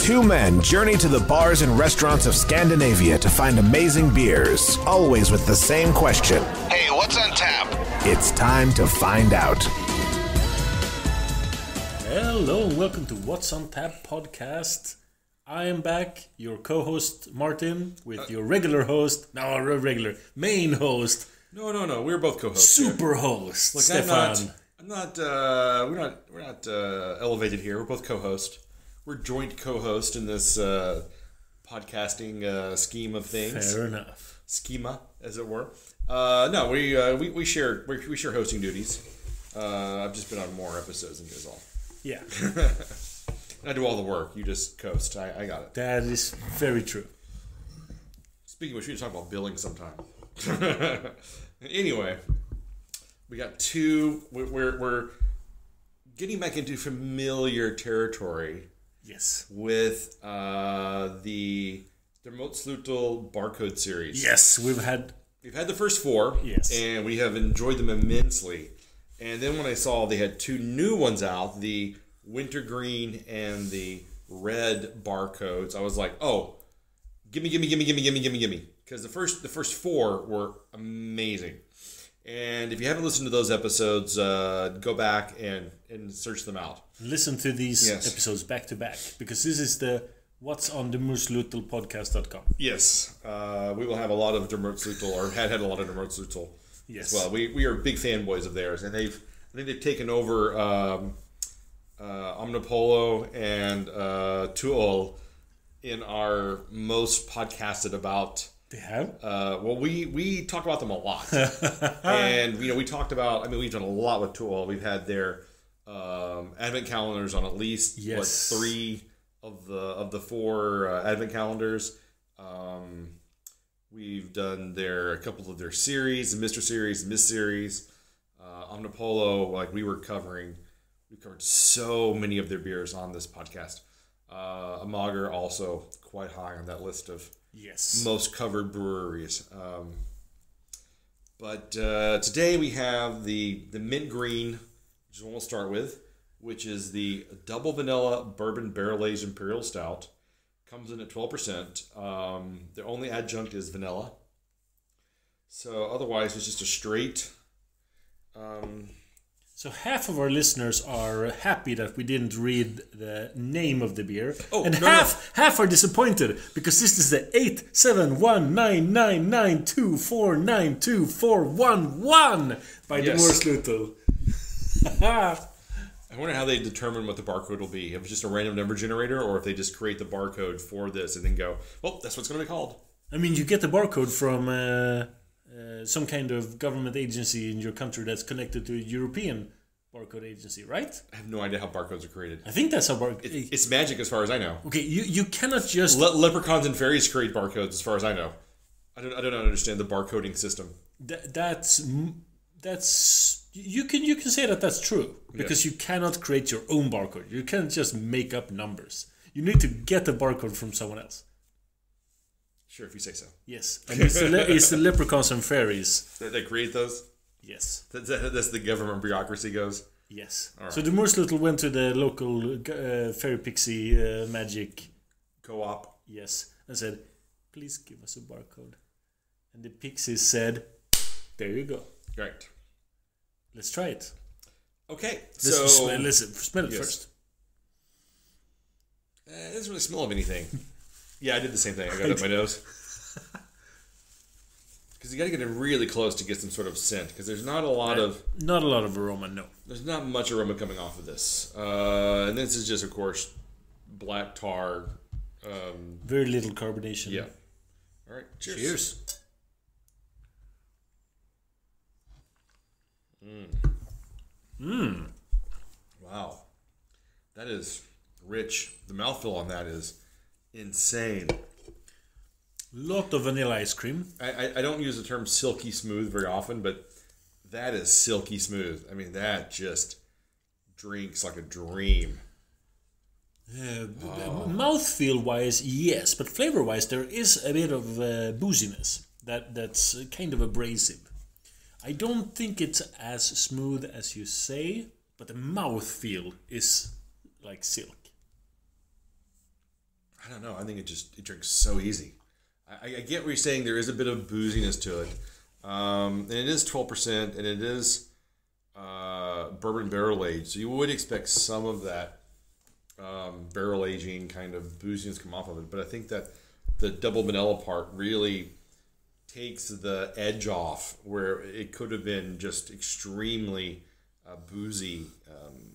Two men journey to the bars and restaurants of Scandinavia to find amazing beers, always with the same question. Hey, what's on tap? It's time to find out. Hello and welcome to What's on Tap podcast. I am back, your co-host Martin, with your regular host, main host. No. We're both co-hosts. Super host, Look, Stefan. We're not elevated here. We're both co-host. We're joint co-host in this podcasting scheme of things. Fair enough. Schema, as it were. We share hosting duties. I've just been on more episodes than you guys all. Yeah. I do all the work. You just coast. I got it. That is very true. Speaking of which, we need to talk about billing sometime. Anyway, we got two. We're getting back into familiar territory. Yes. With the Moersleutel barcode series. Yes, we've had the first four. Yes. And we have enjoyed them immensely. And then when I saw they had two new ones out, the wintergreen and the red barcodes, I was like, oh, gimme. Because the first four were amazing. And if you haven't listened to those episodes, go back and search them out. Listen to these episodes back to back, because this is the What's on the Moersleutel podcast.com. Yes. We will have a lot of the Moersleutel, or had a lot of the Moersleutel as well. We are big fanboys of theirs, and I think they've taken over Omnipolo and Tuol in our most podcasted about. They have? Well, we talk about them a lot. And, we talked about, we've done a lot with Tuol. We've had their advent calendars on at least, three of the four advent calendars. We've done a couple of their series, the Mr. Series, Miss Series. Omnipolo, we covered so many of their beers on this podcast. Amager also quite high on that list of most covered breweries. But today we have the mint green, which is what we'll start with, which is the double vanilla bourbon barrel-aged imperial stout. Comes in at 12%. The only adjunct is vanilla. So otherwise it's just a straight... So half of our listeners are happy that we didn't read the name of the beer, half are disappointed because this is the 8719992492411 by the Moersleutel. I wonder how they determine what the barcode will be. If it's just a random number generator, or if they just create the barcode for this and then go, well, that's what's going to be called. You get the barcode from some kind of government agency in your country that's connected to a European barcode agency, right? I have no idea how barcodes are created. I think that's how It's magic as far as I know. Okay, you cannot just... Leprechauns and fairies create barcodes as far as I know. I don't understand the barcoding system. That's you can say that's true, because you cannot create your own barcode. You can't just make up numbers. You need to get a barcode from someone else. Sure, if you say so. Yes, and it's the leprechauns and fairies that create those. Yes, that's the government bureaucracy goes. Yes. Right. So the Moersleutel went to the local fairy pixie magic co-op. Yes, and said, "Please give us a barcode." And the pixies said, "There you go." Right. Let's try it. Okay. Listen, smell it first. It doesn't really smell of anything. Yeah, I did the same thing. I got it up my nose. Because you got to get it really close to get some sort of scent. Because there's not a lot of aroma. No, there's not much aroma coming off of this. And this is just, of course, black tar. Very little carbonation. Yeah. All right. Cheers. Wow, that is rich. The mouthfeel on that is insane. Lot of vanilla ice cream. I don't use the term silky smooth very often, but that is silky smooth. That just drinks like a dream. Mouthfeel wise, yes, but flavor wise, there is a bit of booziness that's kind of abrasive. I don't think it's as smooth as you say, but the mouthfeel is like silk. I don't know. I think it drinks so easy. I get what you're saying. There is a bit of booziness to it, and it is 12%, and it is bourbon barrel aged. So you would expect some of that barrel aging kind of booziness come off of it. But I think that the double vanilla part really takes the edge off where it could have been just extremely boozy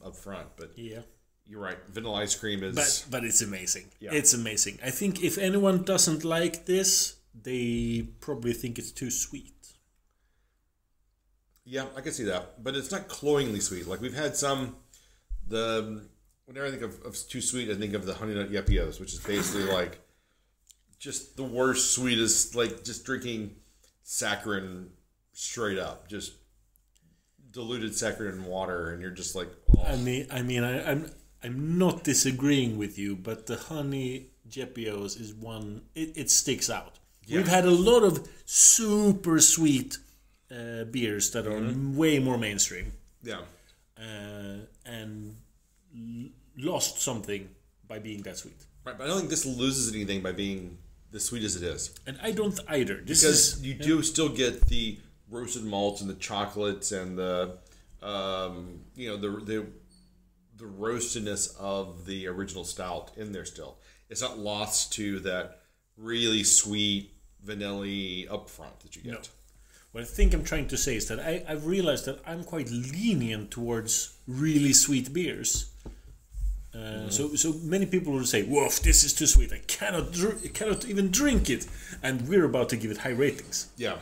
up front. But yeah, you're right. Vanilla ice cream is... But it's amazing. Yeah. It's amazing. I think if anyone doesn't like this, they probably think it's too sweet. Yeah, I can see that. But it's not cloyingly sweet. Like we've had some... Whenever I think of too sweet, I think of the Honey Nut Yepios, which is basically like just the worst, sweetest, like just drinking saccharin straight up. Just diluted saccharin in water, and you're just like... Oh. I'm not disagreeing with you, but the Honey Yepios is one... It sticks out. Yeah. We've had a lot of super sweet beers that are way more mainstream. Yeah. And lost something by being that sweet. Right, but I don't think this loses anything by being as sweet as it is. And I don't either. Because you do still get the roasted malts and the chocolates and the the roastedness of the original stout in there still. It's not lost to that really sweet vanilla upfront that you get. No. What I think I'm trying to say is that I've realized that I'm quite lenient towards really sweet beers. So many people will say, "Woof, this is too sweet. I cannot even drink it," and we're about to give it high ratings. Yeah.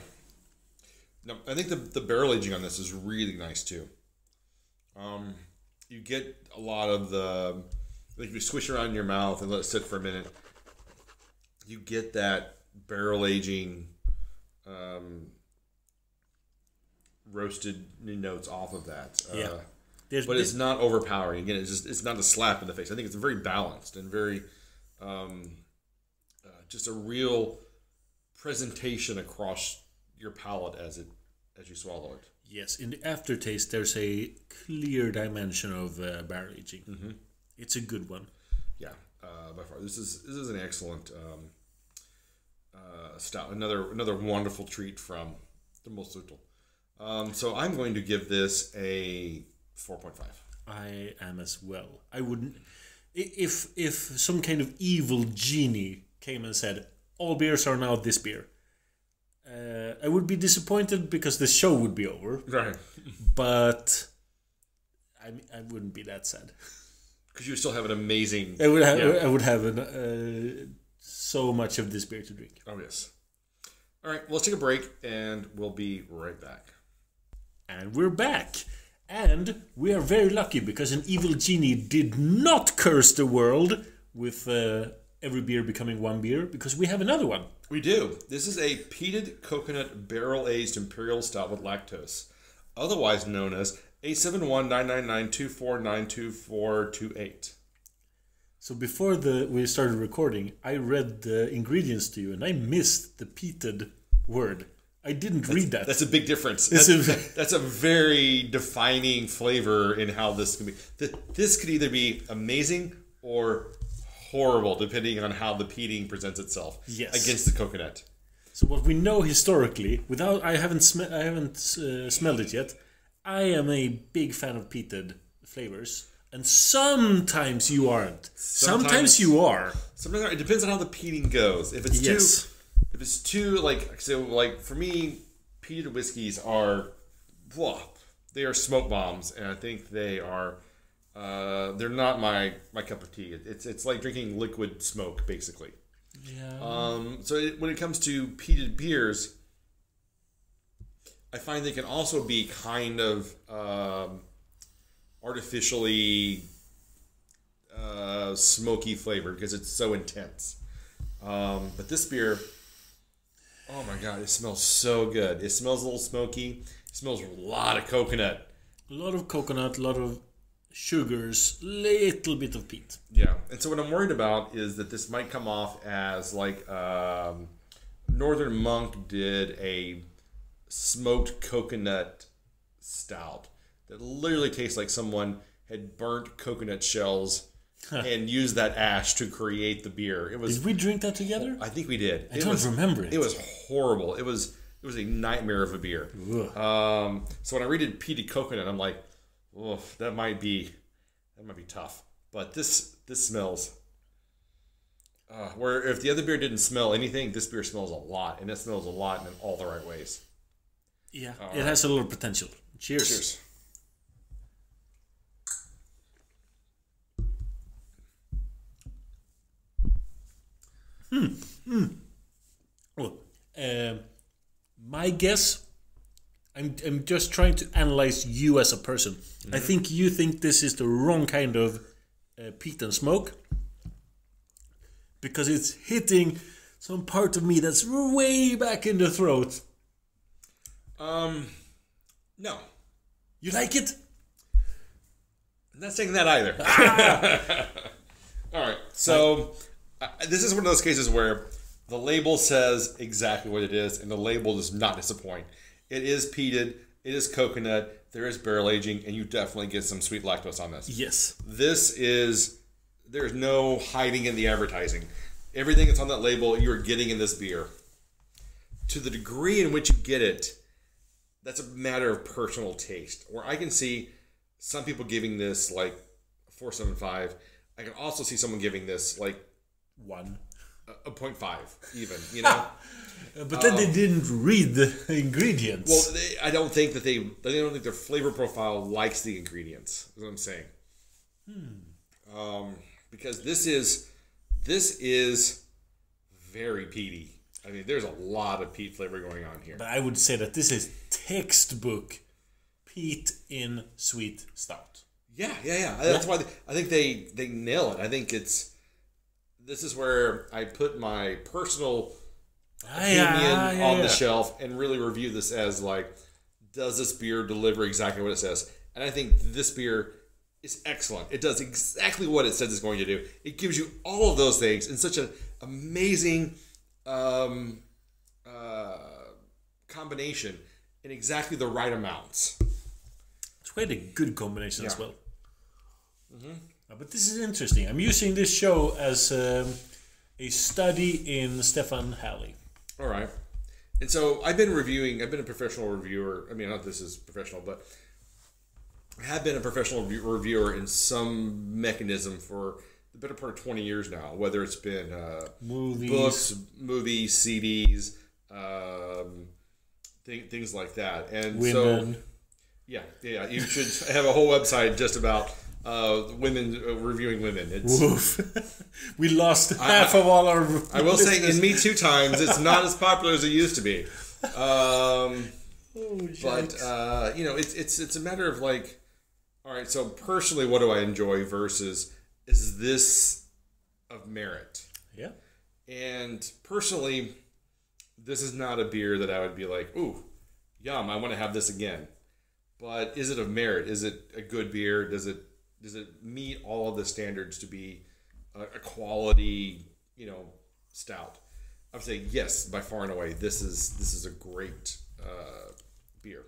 No, I think the barrel aging on this is really nice too. You get a lot of the, like if you swish around in your mouth and let it sit for a minute, you get that barrel aging, roasted notes off of that. But it's not overpowering. Again, it's not a slap in the face. I think it's very balanced and very, just a real presentation across your palate as you swallow it. Yes, in the aftertaste, there's a clear dimension of barrel aging. Mm-hmm. It's a good one. Yeah, by far. This is an excellent stout. Another wonderful treat from the Moersleutel. So I'm going to give this a 4.5. I am as well. I wouldn't... If some kind of evil genie came and said, all beers are now this beer, I would be disappointed because the show would be over. Right. But I wouldn't be that sad. Because you still have an amazing... I would have so much of this beer to drink. Oh, yes. All right, well, let's take a break, and we'll be right back. And we're back. And we are very lucky because an evil genie did not curse the world with every beer becoming one beer, because we have another one. We do. This is a peated coconut barrel-aged imperial stout with lactose, otherwise known as A71999249248. So before we started recording, I read the ingredients to you, and I missed the peated word. I didn't read that. That's a big difference. That's a very defining flavor in how this can be. This could either be amazing or horrible, depending on how the peating presents itself against the coconut. So what we know historically, I haven't smelled it yet. I am a big fan of peated flavors, and sometimes you aren't. Sometimes you are. Sometimes it depends on how the peating goes. If it's too like for me, peated whiskeys are, they are smoke bombs, and I think they are. They're not my cup of tea. It's like drinking liquid smoke, basically. Yeah. When it comes to peated beers, I find they can also be kind of artificially smoky flavored because it's so intense. But this beer, oh my god, it smells so good. It smells a little smoky. It smells a lot of coconut. A lot of coconut, a lot of sugars, little bit of peat. Yeah, and so what I'm worried about is that this might come off as like Northern Monk did a smoked coconut stout that literally tastes like someone had burnt coconut shells and used that ash to create the beer. It was. Did we drink that together? I think we did. I don't remember it. It was horrible. It was a nightmare of a beer. So when I rated peated coconut, I'm like, oh, that might be tough. But this smells. Where if the other beer didn't smell anything, this beer smells a lot, and it smells a lot in all the right ways. Yeah, it has a lot of potential. Cheers. Cheers. My guess, I'm just trying to analyze you as a person. Mm-hmm. I think you think this is the wrong kind of peat and smoke because it's hitting some part of me that's way back in the throat. No. You like it? I'm not saying that either. All right, so this is one of those cases where the label says exactly what it is, and the label does not disappoint. It is peated, it is coconut, there is barrel aging, and you definitely get some sweet lactose on this. Yes. There's no hiding in the advertising. Everything that's on that label, you are getting in this beer. To the degree in which you get it, that's a matter of personal taste. Where I can see some people giving this like 4.75. I can also see someone giving this like 0.5 even, you know. But then they didn't read the ingredients. Well, I don't think that they don't think their flavor profile likes the ingredients. Is what I'm saying. Because this is very peaty. I mean, there's a lot of peat flavor going on here. But I would say that this is textbook peat in sweet stout. Yeah. That's why I think they nail it. I think this is where I put my personal opinion on the shelf and really review this as like, does this beer deliver exactly what it says? And I think this beer is excellent. It does exactly what it says it's going to do. It gives you all of those things in such an amazing combination in exactly the right amounts. It's quite a good combination as well. Mm-hmm. But this is interesting. I'm using this show as a study in Stefan Halley. All right. And so I've been a professional reviewer. I mean, not this is professional, but I have been a professional reviewer in some mechanism for the better part of 20 years now, whether it's been books, movies, CDs, things like that. And women. So, yeah, you should have a whole website just about women reviewing women. It's, we lost half of all our. I will say, in Me Too times, it's not as popular as it used to be. But it's a matter of like, all right. So personally, what do I enjoy versus is this of merit? Yeah. And personally, this is not a beer that I would be like, ooh, yum, I want to have this again. But is it of merit? Is it a good beer? Does it meet all of the standards to be a quality, stout? I would say yes, by far and away. This is a great beer.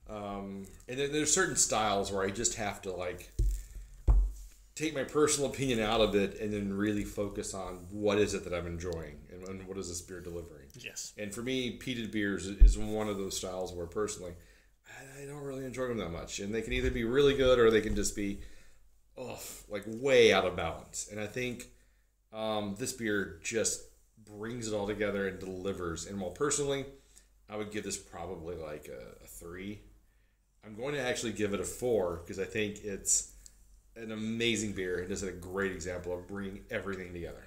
And then there's certain styles where I just have to like take my personal opinion out of it and then really focus on what is it that I'm enjoying and what is this beer delivering. Yes. And for me, peated beers is one of those styles where personally I don't really enjoy them that much. And they can either be really good or they can just be like way out of balance. And I think this beer just brings it all together and delivers. And while personally, I would give this probably like a 3. I'm going to actually give it a 4 because I think it's an amazing beer. It is a great example of bringing everything together.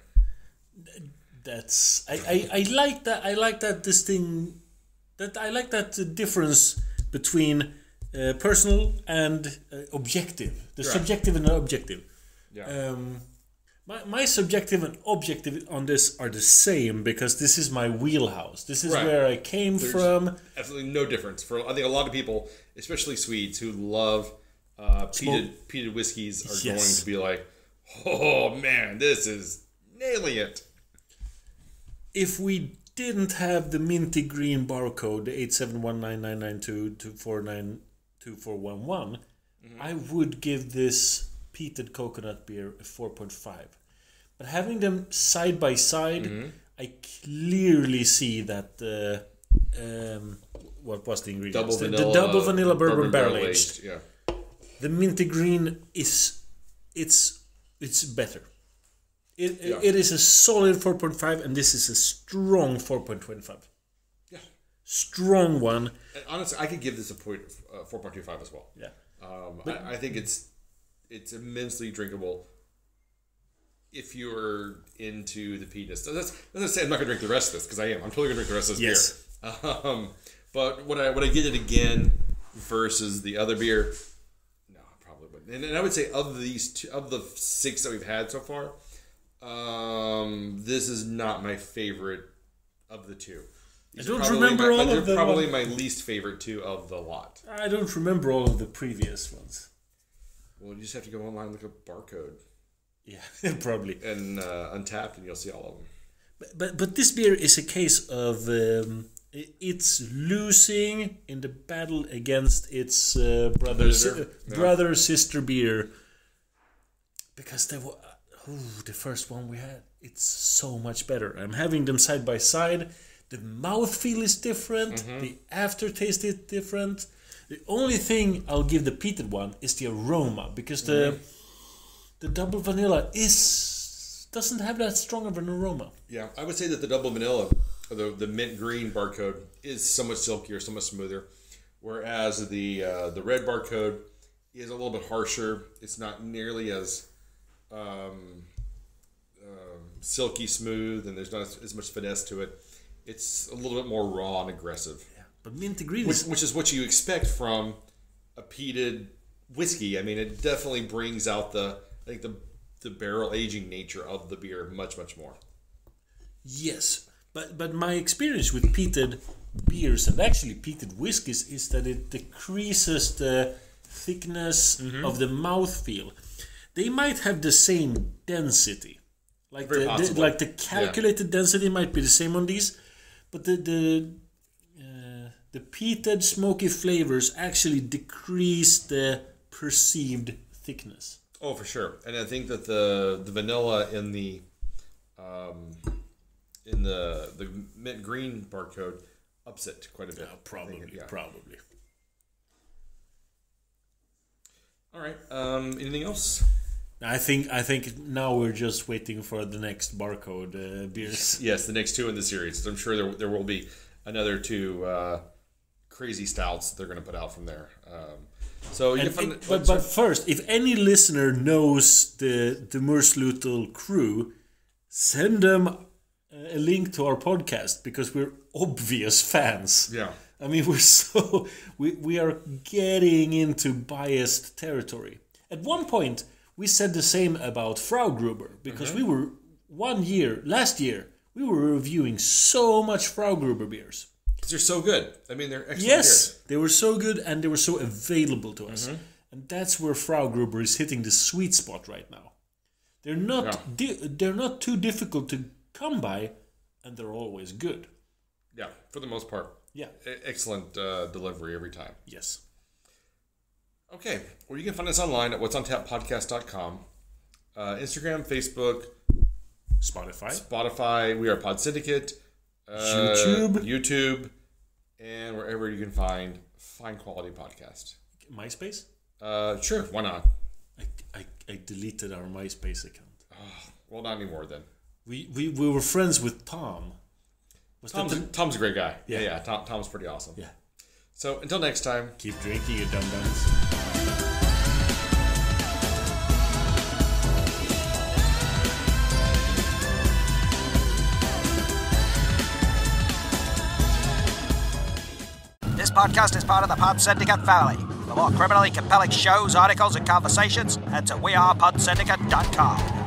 That's I like that. I like that this thing. I like that difference between personal and objective. The subjective and the objective. Yeah. My subjective and objective on this are the same because this is my wheelhouse. This is where I came from. Absolutely no difference. For I think a lot of people, especially Swedes, who love peated whiskeys, are going to be like, "Oh man, this is nailing it." If we didn't have the minty green barcode, the 871999224924111, I would give this peated coconut beer, a 4.5. But having them side by side, I clearly see that what was the ingredients? The double vanilla bourbon barrel aged. Yeah. The minty green it's better. It is a solid 4.5, and this is a strong 4.25. Yeah. Strong one. And honestly, I could give this a 4.25 as well. Yeah. I think it's immensely drinkable if you're into the peatness. That's not say I'm not going to drink the rest of this, because I am. I'm totally going to drink the rest of this beer. But would I get it again versus the other beer? No, I probably wouldn't. And I would say of the 6 that we've had so far, this is not my favorite of the 2. I don't remember all of them. They're probably my least favorite 2 of the lot. I don't remember all of the previous ones. Well, you just have to go online and look up barcode. Yeah, probably. And Untapped, and you'll see all of them. But this beer is a case of it's losing in the battle against its brother sister beer, because the first one we had, it's so much better. I'm having them side by side. The mouthfeel is different. The aftertaste is different. The only thing I'll give the peated one is the aroma, because the double vanilla doesn't have that strong of an aroma. Yeah, I would say that the double vanilla, or the mint green barcode, is so much silkier, so much smoother, whereas the red barcode is a little bit harsher. It's not nearly as silky smooth, and there's not as much finesse to it. It's a little bit more raw and aggressive. Yeah, but mint green, which is what you expect from a peated whiskey. I mean, it definitely brings out the barrel aging nature of the beer much more. Yes, but my experience with peated beers and actually peated whiskeys is that it decreases the thickness of the mouthfeel. They might have the same density, like the calculated density might be the same on these, but the peated smoky flavors actually decrease the perceived thickness. Oh, for sure. And I think that the vanilla in the mint green barcode ups it quite a bit. Probably. All right. Anything else? I think now we're just waiting for the next barcode beers. Yes, the next 2 in the series. I'm sure there will be another 2 crazy stouts that they're going to put out from there. But first, if any listener knows the Moersleutel crew, send them a link to our podcast, because we're obvious fans. Yeah. I mean, we are getting into biased territory. At one point, we said the same about Frau Gruber, because we were last year, we were reviewing so much Frau Gruber beers. Because they're so good. I mean, they're excellent beers. They were so good, and they were so available to us. And that's where Frau Gruber is hitting the sweet spot right now. They're not too difficult to come by, and they're always good. Yeah, for the most part. Yeah. Excellent delivery every time. Yes. Okay. Well, you can find us online at what'sontappodcast.com. Instagram, Facebook, Spotify. We are Pod Syndicate. YouTube, and wherever you can find fine quality podcast. MySpace? Sure, why not? I deleted our MySpace account. Well, not anymore then. We were friends with Tom. Tom's a great guy. Yeah. Tom's pretty awesome. Yeah. So until next time, keep drinking, you dum-dums. This podcast is part of the Pod Syndicate family. For more criminally compelling shows, articles, and conversations, head to wearePodsyndicate.com.